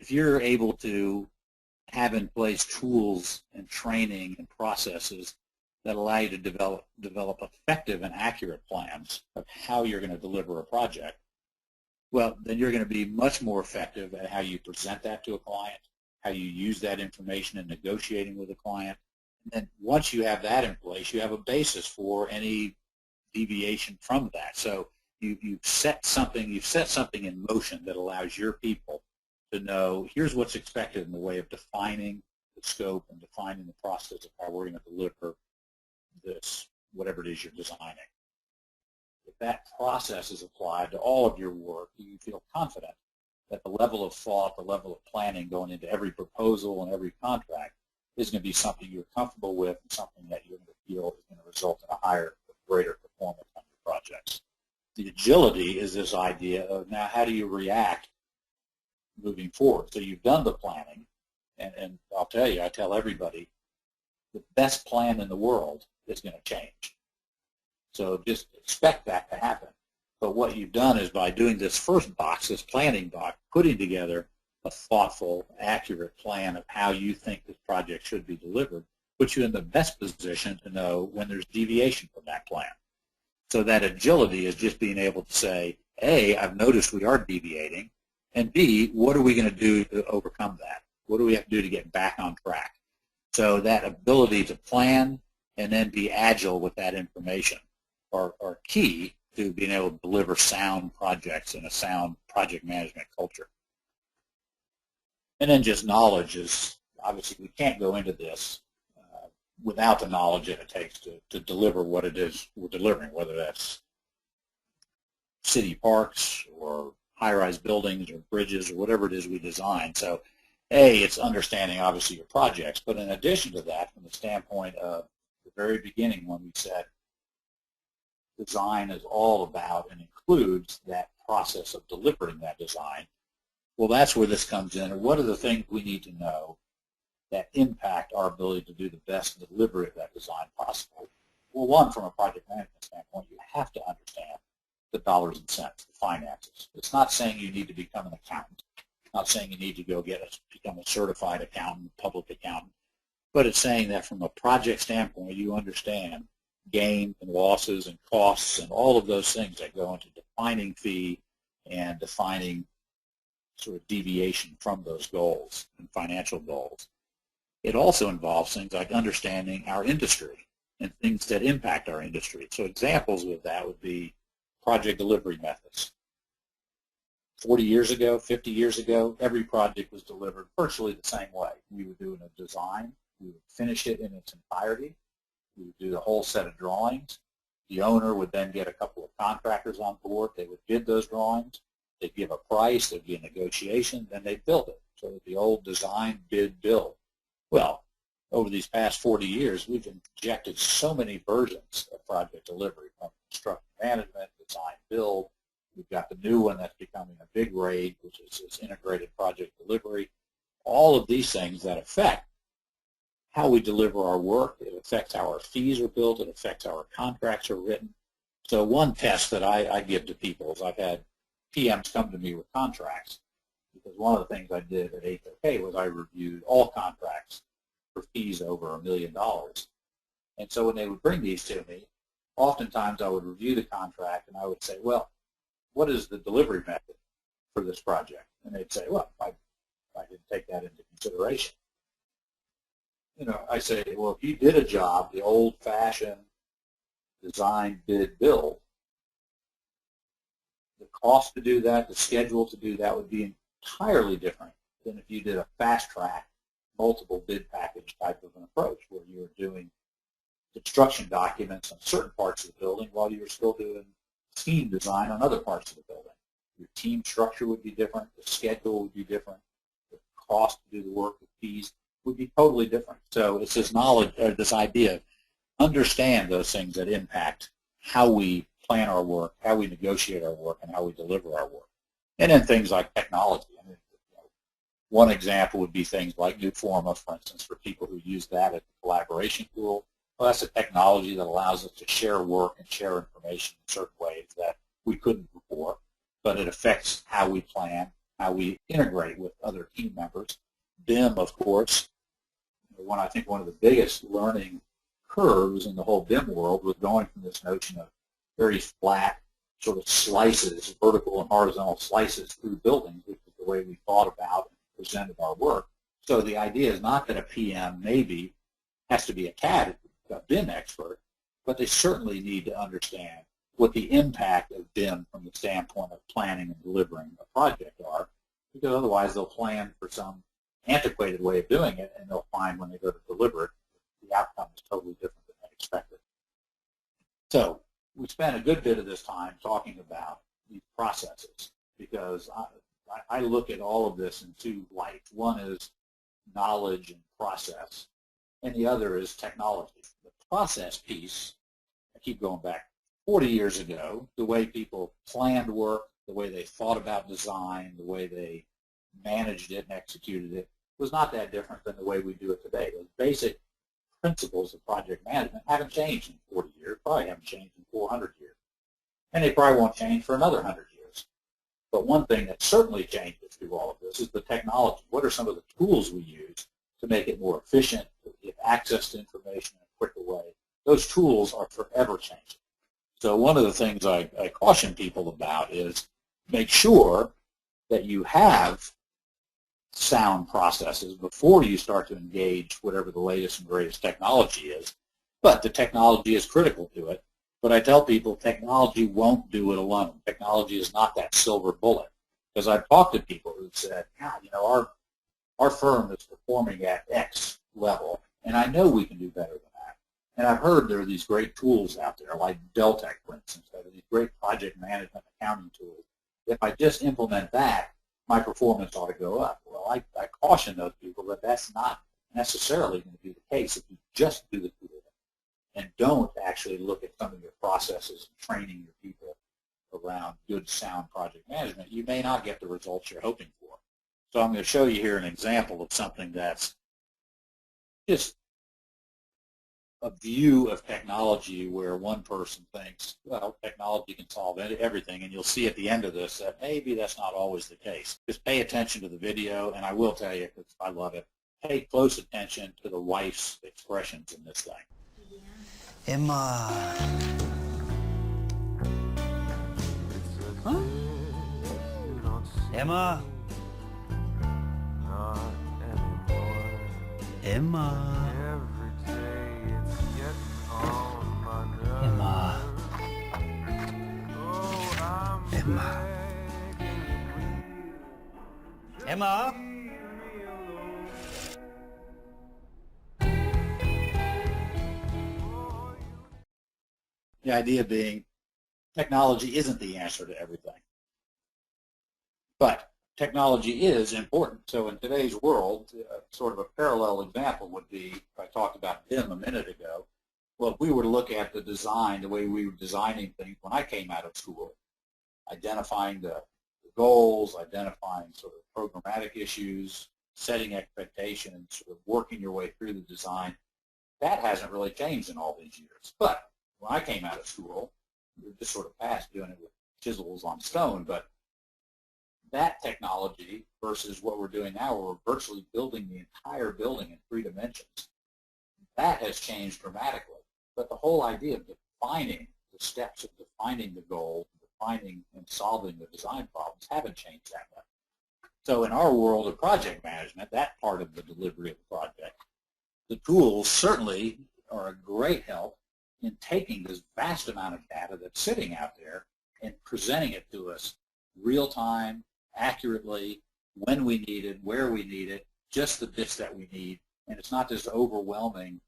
if you're able to have in place tools and training and processes that allow you to develop effective and accurate plans of how you're going to deliver a project, well, then you're going to be much more effective at how you present that to a client, how you use that information in negotiating with a client. And then once you have that in place, you have a basis for any deviation from that. So you've set something in motion that allows your people to know here's what's expected in the way of defining the scope and defining the process of how we're going to deliver this, whatever it is you're designing. If that process is applied to all of your work, you feel confident that the level of thought, the level of planning going into every proposal and every contract is going to be something you're comfortable with and something that you're going to feel is going to result in a higher, greater performance on your projects. The agility is this idea of now how do you react moving forward? So you've done the planning, and I'll tell you, I tell everybody, the best plan in the world is going to change. So just expect that to happen. But what you've done is by doing this first box, this planning box, putting together a thoughtful, accurate plan of how you think this project should be delivered, puts you in the best position to know when there's deviation from that plan. So that agility is just being able to say, A, I've noticed we are deviating, and B, what are we going to do to overcome that? What do we have to do to get back on track? So that ability to plan and then be agile with that information are key to being able to deliver sound projects and a sound project management culture. And then just knowledge is, obviously we can't go into this without the knowledge that it takes to deliver what it is we're delivering, whether that's city parks or high-rise buildings or bridges or whatever it is we design. So A, it's understanding obviously your projects, but in addition to that, from the standpoint of the very beginning when we said design is all about and includes that process of delivering that design, well, that's where this comes in. And what are the things we need to know that impact our ability to do the best delivery of that design possible? Well, one, from a project management standpoint, you have to understand the dollars and cents, the finances. It's not saying you need to become an accountant. It's not saying you need to go become a certified accountant, public accountant, but it's saying that from a project standpoint, you understand gains and losses and costs and all of those things that go into defining fee and defining sort of deviation from those goals and financial goals. It also involves things like understanding our industry and things that impact our industry. So examples of that would be project delivery methods. 40 years ago, 50 years ago, every project was delivered virtually the same way. We would do a design, we would finish it in its entirety, we would do the whole set of drawings. The owner would then get a couple of contractors on board. They would bid those drawings. They'd give a price. There'd be a negotiation. Then they'd build it. So the old design, bid, build. Well, over these past 40 years, we've injected so many versions of project delivery, from construction management, design, build. We've got the new one that's becoming a big rage, which is this integrated project delivery. All of these things that affect how we deliver our work. It affects how our fees are built. It affects how our contracts are written. So one test that I give to people is I've had PMs come to me with contracts, because one of the things I did at HOK was I reviewed all contracts for fees over $1 million. And so when they would bring these to me, oftentimes I would review the contract and I would say, well, what is the delivery method for this project? And they'd say, well, I didn't take that into consideration. You know, I say, well, if you did a job the old-fashioned design, bid, build, the cost to do that, the schedule to do that would be entirely different than if you did a fast-track, multiple bid package type of an approach, where you were doing construction documents on certain parts of the building while you were still doing team design on other parts of the building. Your team structure would be different, the schedule would be different, the cost to do the work, the fees would be totally different. So it's this knowledge, or this idea of understand those things that impact how we plan our work, how we negotiate our work, and how we deliver our work. And then things like technology. I mean, one example would be things like Newforma, for instance, for people who use that as a collaboration tool. Well, that's a technology that allows us to share work and share information in certain ways that we couldn't before, but it affects how we plan, how we integrate with other team members. BIM, of course, I think one of the biggest learning curves in the whole BIM world was going from this notion of very flat sort of slices, vertical and horizontal slices through buildings, which is the way we thought about and presented our work. So the idea is not that a PM maybe has to be a CAD, a BIM expert, but they certainly need to understand what the impact of BIM from the standpoint of planning and delivering a project are, because otherwise they'll plan for some antiquated way of doing it, and they'll find when they go to deliver it, the outcome is totally different than they expected. So we spent a good bit of this time talking about these processes, because I look at all of this in two lights. One is knowledge and process, and the other is technology. The process piece, I keep going back 40 years ago, the way people planned work, the way they thought about design, the way they managed it and executed it, was not that different than the way we do it today. Those basic principles of project management haven't changed in 40 years, probably haven't changed in 400 years, and they probably won't change for another 100 years. But one thing that certainly changes through all of this is the technology. What are some of the tools we use to make it more efficient, to get access to information in a quicker way? Those tools are forever changing. So one of the things I caution people about is make sure that you have sound processes before you start to engage whatever the latest and greatest technology is. But the technology is critical to it. But I tell people technology won't do it alone. Technology is not that silver bullet. Because I've talked to people who said, God, you know, our firm is performing at X level, and I know we can do better than that. And I've heard there are these great tools out there, like Deltek, for instance, that are these great project management accounting tools. If I just implement that, my performance ought to go up. Well, I caution those people that that's not necessarily going to be the case if you just do the tool and don't actually look at some of your processes and training your people around good, sound project management. You may not get the results you're hoping for. So I'm going to show you here an example of something that's just a view of technology where one person thinks, well, technology can solve everything, and you'll see at the end of this that maybe that's not always the case. Just pay attention to the video, and I will tell you, because I love it, pay close attention to the wife's expressions in this thing. Emma. Huh? Emma. Emma. Emma. Emma. Emma. The idea being technology isn't the answer to everything. But technology is important. So in today's world, sort of a parallel example would be, I talked about BIM a minute ago. Well, if we were to look at the design, the way we were designing things when I came out of school, identifying the goals, identifying sort of programmatic issues, setting expectations, and sort of working your way through the design, that hasn't really changed in all these years. But when I came out of school, we were just sort of past doing it with chisels on stone, but that technology versus what we're doing now, where we're virtually building the entire building in 3 dimensions, that has changed dramatically. But the whole idea of defining the steps of defining the goal, defining and solving the design problems haven't changed that much. So in our world of project management, that part of the delivery of the project, the tools certainly are a great help in taking this vast amount of data that's sitting out there and presenting it to us real time, accurately, when we need it, where we need it, just the bits that we need. And it's not this overwhelming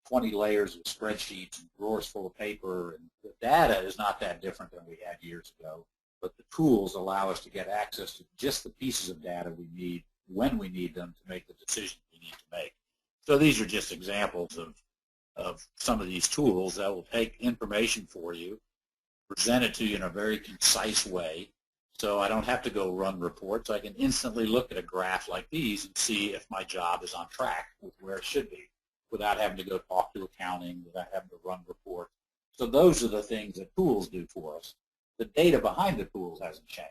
20 layers of spreadsheets and drawers full of paper. And the data is not that different than we had years ago, but the tools allow us to get access to just the pieces of data we need when we need them to make the decisions we need to make. So these are just examples of some of these tools that will take information for you, present it to you in a very concise way, so I don't have to go run reports. I can instantly look at a graph like these and see if my job is on track with where it should be without having to go talk to accounting, without having to run reports. So those are the things that tools do for us. The data behind the tools hasn't changed.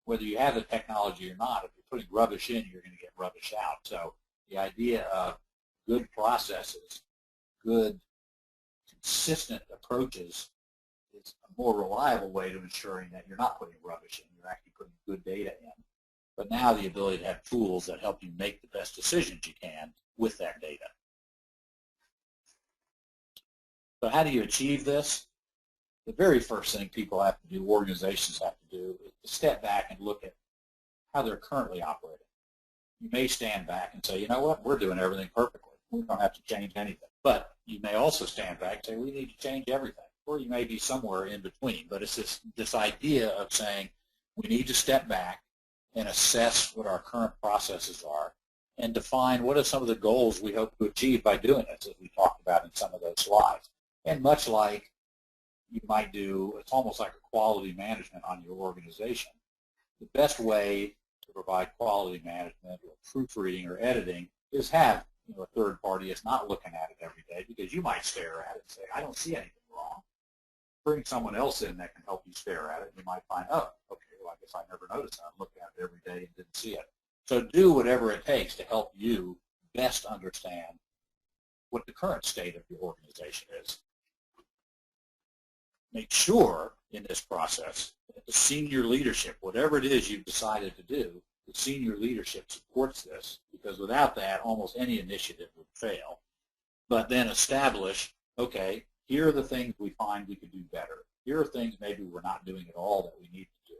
whether you have the technology or not, if you're putting rubbish in, you're going to get rubbish out. So the idea of good processes, good, consistent approaches is a more reliable way to ensuring that you're not putting rubbish in, you're actually putting good data in. But now the ability to have tools that help you make the best decisions you can with that data. So how do you achieve this? The very first thing people have to do, organizations have to do, is to step back and look at how they're currently operating. You may stand back and say, you know what, we're doing everything perfectly. We don't have to change anything. But you may also stand back and say, we need to change everything. Or you may be somewhere in between. But it's this idea of saying we need to step back and assess what our current processes are and define what are some of the goals we hope to achieve by doing this, as we talked about in some of those slides. And much like you might do, it's almost like a quality management on your organization. The best way to provide quality management or proofreading or editing is have a third party that's not looking at it every day, because you might stare at it and say, I don't see anything wrong. Bring someone else in that can help you stare at it, and you might find, oh, okay, well, I guess I never noticed that. I looked at it every day and didn't see it. So do whatever it takes to help you best understand what the current state of your organization is. Make sure in this process that the senior leadership, whatever it is you've decided to do, the senior leadership supports this, because without that, almost any initiative would fail. But then establish, okay, here are the things we find we could do better. Here are things maybe we're not doing at all that we need to do.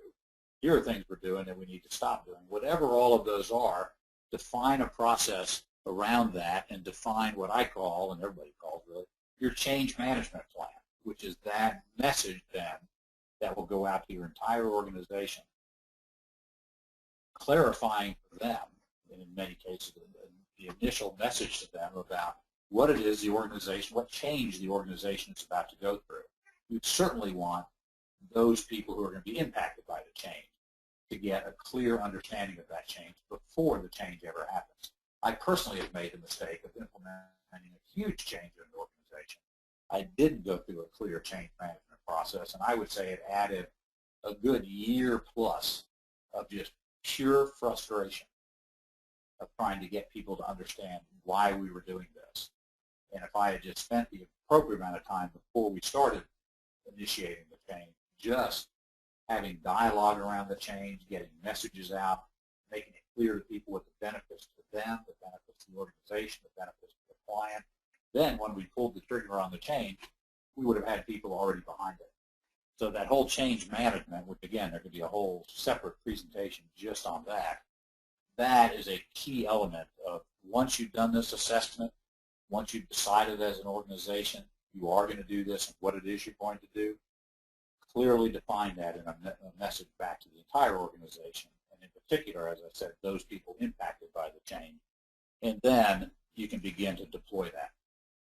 Here are things we're doing that we need to stop doing. Whatever all of those are, define a process around that and define what I call, and everybody calls really, your change management plan, which is that message then that will go out to your entire organization, clarifying for them, and in many cases, the initial message to them about what it is the organization, what change the organization is about to go through. You certainly want those people who are going to be impacted by the change to get a clear understanding of that change before the change ever happens. I personally have made the mistake of implementing a huge change in an organization. I didn't go through a clear change management process, and I would say it added a good year plus of just pure frustration of trying to get people to understand why we were doing this. And if I had just spent the appropriate amount of time before we started initiating the change, just having dialogue around the change, getting messages out, making it clear to people what the benefits to them, the benefits to the organization, the benefits to the client, then when we pulled the trigger on the change, we would have had people already behind it. So that whole change management, which again, there could be a whole separate presentation just on that, that is a key element of once you've done this assessment, once you've decided as an organization you are going to do this and what it is you're going to do, clearly define that in a message back to the entire organization, and in particular, as I said, those people impacted by the change. And then you can begin to deploy that.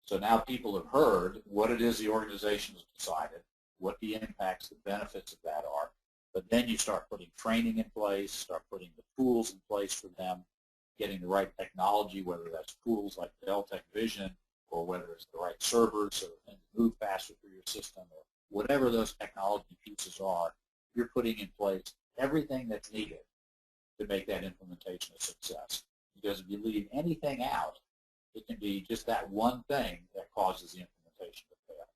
So now people have heard what it is the organization has decided, what the impacts, the benefits of that are, but then you start putting training in place, start putting the tools in place for them, getting the right technology, whether that's tools like Dell Tech Vision, or whether it's the right servers so that things move faster through your system, or whatever those technology pieces are, you're putting in place everything that's needed to make that implementation a success. Because if you leave anything out, it can be just that one thing that causes the implementation to fail.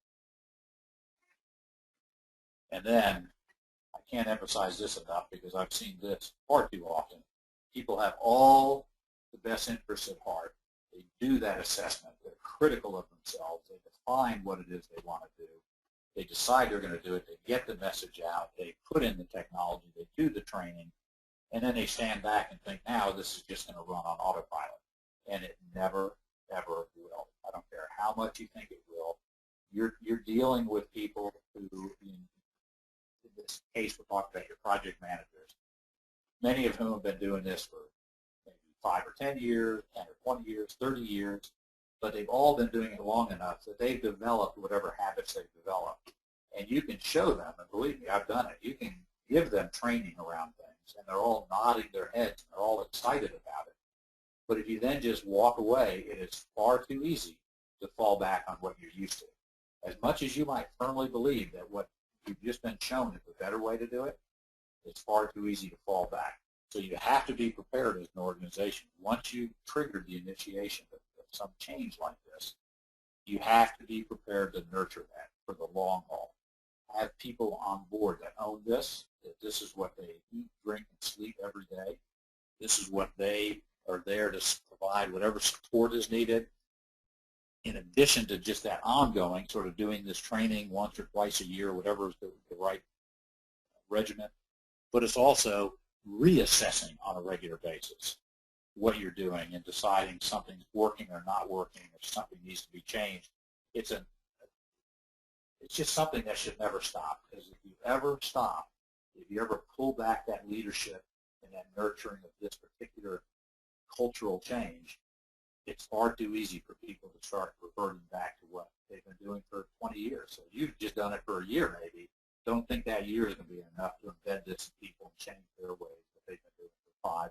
And then, I can't emphasize this enough because I've seen this far too often. People have all the best interests at heart. They do that assessment. They're critical of themselves. They define what it is they want to do. They decide they're going to do it. They get the message out. They put in the technology. They do the training. And then they stand back and think, now this is just going to run on autopilot. And it never, ever will. I don't care how much you think it will. You're dealing with people who, in this case, we're talking about your project managers, many of whom have been doing this for maybe 5 or 10 years, 10 or 20 years, 30 years, but they've all been doing it long enough that they've developed whatever habits they've developed. And you can show them, and believe me, I've done it, you can give them training around things, and they're all nodding their heads, and they're all excited about it. But if you then just walk away, it is far too easy to fall back on what you're used to. As much as you might firmly believe that what you've just been shown is the better way to do it, it's far too easy to fall back. So you have to be prepared as an organization. Once you trigger the initiation of some change like this, you have to be prepared to nurture that for the long haul. Have people on board that own this, that this is what they eat, drink, and sleep every day. This is what they are there to provide whatever support is needed, in addition to just that ongoing sort of doing this training once or twice a year, whatever is the right regimen. But it's also reassessing on a regular basis what you're doing and deciding something's working or not working, or something needs to be changed. It's just something that should never stop, because if you ever stop, if you ever pull back that leadership and that nurturing of this particular cultural change, it's far too easy for people to start reverting back to what they've been doing for 20 years. So you've just done it for a year maybe. Don't think that year is going to be enough to embed this in people and change their ways that they've been doing for 5,